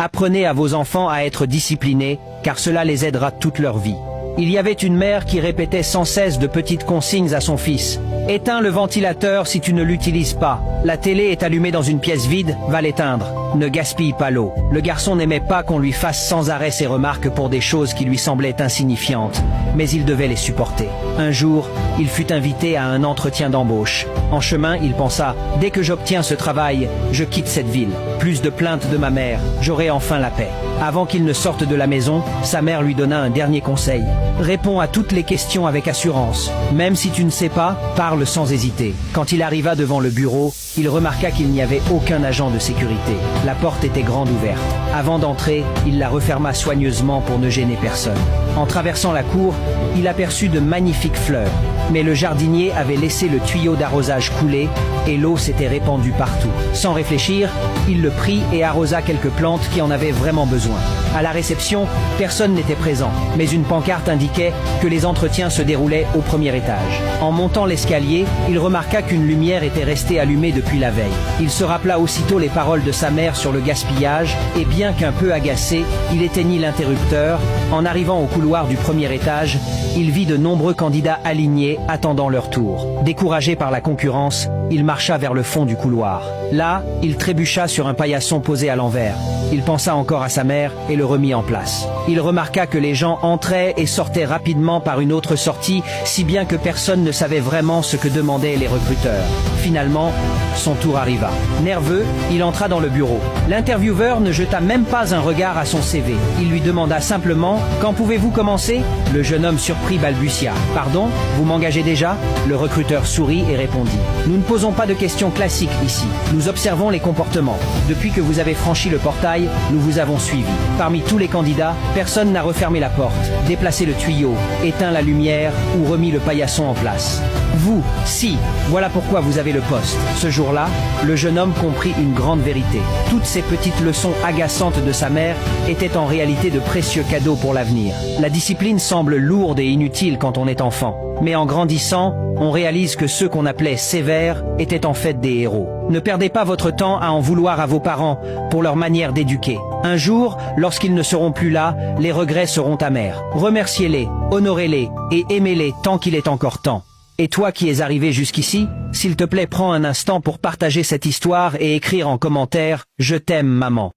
Apprenez à vos enfants à être disciplinés, car cela les aidera toute leur vie. Il y avait une mère qui répétait sans cesse de petites consignes à son fils. Éteins le ventilateur si tu ne l'utilises pas. La télé est allumée dans une pièce vide, va l'éteindre. Ne gaspille pas l'eau. Le garçon n'aimait pas qu'on lui fasse sans arrêt ses remarques pour des choses qui lui semblaient insignifiantes, mais il devait les supporter. Un jour, il fut invité à un entretien d'embauche. En chemin, il pensa, dès que j'obtiens ce travail, je quitte cette ville. Plus de plaintes de ma mère, j'aurai enfin la paix. Avant qu'il ne sorte de la maison, sa mère lui donna un dernier conseil. Réponds à toutes les questions avec assurance. Même si tu ne sais pas, parle sans hésiter. Quand il arriva devant le bureau, il remarqua qu'il n'y avait aucun agent de sécurité. La porte était grande ouverte. Avant d'entrer, il la referma soigneusement pour ne gêner personne. En traversant la cour, il aperçut de magnifiques fleurs. Mais le jardinier avait laissé le tuyau d'arrosage couler et l'eau s'était répandue partout. Sans réfléchir, il le prit et arrosa quelques plantes qui en avaient vraiment besoin. À la réception, personne n'était présent, mais une pancarte indiquait que les entretiens se déroulaient au premier étage. En montant l'escalier, il remarqua qu'une lumière était restée allumée depuis la veille. Il se rappela aussitôt les paroles de sa mère sur le gaspillage et bien qu'un peu agacé, il éteignit l'interrupteur. En arrivant au couloir du premier étage, il vit de nombreux candidats alignés attendant leur tour. Découragé par la concurrence, il marcha vers le fond du couloir. Là, il trébucha sur un paillasson posé à l'envers. Il pensa encore à sa mère et le remit en place. Il remarqua que les gens entraient et sortaient rapidement par une autre sortie, si bien que personne ne savait vraiment ce que demandaient les recruteurs. Finalement, son tour arriva. Nerveux, il entra dans le bureau. L'intervieweur ne jeta même pas un regard à son CV. Il lui demanda simplement « Quand pouvez-vous commencer ?» Le jeune homme surpris balbutia « Pardon, vous m'engagez déjà ?» Le recruteur sourit et répondit « Nous ne posons pas de questions classiques ici. Nous observons les comportements. Depuis que vous avez franchi le portail, nous vous avons suivi. Parmi tous les candidats, personne n'a refermé la porte, déplacé le tuyau, éteint la lumière ou remis le paillasson en place. Vous, si, voilà pourquoi vous avez le poste. » Ce jour-là, le jeune homme comprit une grande vérité. Toutes ces petites leçons agaçantes de sa mère étaient en réalité de précieux cadeaux pour l'avenir. La discipline semble lourde et inutile quand on est enfant. Mais en grandissant, on réalise que ceux qu'on appelait sévères étaient en fait des héros. Ne perdez pas votre temps à en vouloir à vos parents pour leur manière d'éduquer. Un jour, lorsqu'ils ne seront plus là, les regrets seront amers. Remerciez-les, honorez-les et aimez-les tant qu'il est encore temps. Et toi qui es arrivé jusqu'ici, s'il te plaît, prends un instant pour partager cette histoire et écrire en commentaire « Je t'aime, maman ».